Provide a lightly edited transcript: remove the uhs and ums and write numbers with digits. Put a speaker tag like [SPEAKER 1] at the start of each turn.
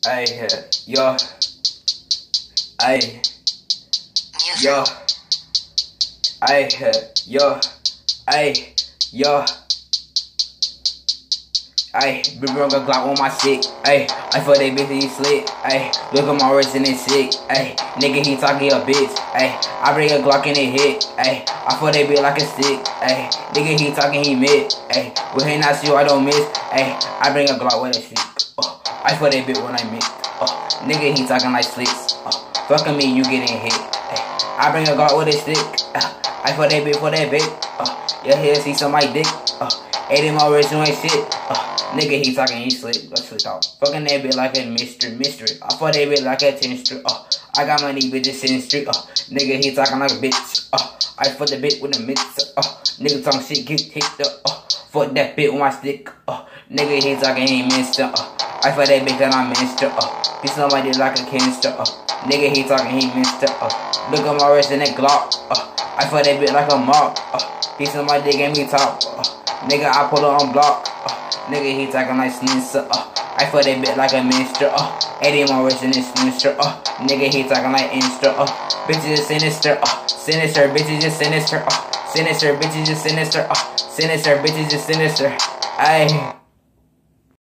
[SPEAKER 1] Ay, yo, ay, yo, ay, yo, ay, yo. Ayy, big bro got Glock on my stick. Ayy, I fuck that bitch and he slick. Ayy, look at my wrist and it's sick. Ayy, nigga he talking a bitch. Ayy, I bring a Glock and it hit. Ayy, I fuck that bitch like a stick. Ayy, nigga he talking he mid. Ayy, with him I see I don't miss. Ayy, I bring a Glock with a stick. I fuck that bitch when I miss. Nigga he talking like slicks. Fucking me you getting hit. Ayy, I bring a Glock with a stick. I fuck that bitch for that bitch. Your head see somebody dick. 80 more rich, you ain't shit. Nigga, he talking, he slick. Let's slick out. Fucking that bitch like a mystery. I fuck that bitch like a 10th street. I got money, bitches in the street. Nigga, he talking like a bitch. I fuck the bitch with a mixer. Nigga talking shit, get ticked up. Fuck that bitch with my stick. Nigga, he talking, he ain't mister. I fuck that bitch and I mister. Be somebody like a cancer. Nigga, he talking, he mister. Look at my wrist in that Glock. I fuck that bitch like a mop. Be somebody gave me top. Nigga, I put her on block. Nigga, he talking like sinister. I fuck that bitch like a minster. 80 more rich in this sinister. Nigga, he talking like insta. Bitches is sinister. Sinister, bitches is sinister. Sinister, bitches is sinister. Sinister, bitches is sinister. Ayy.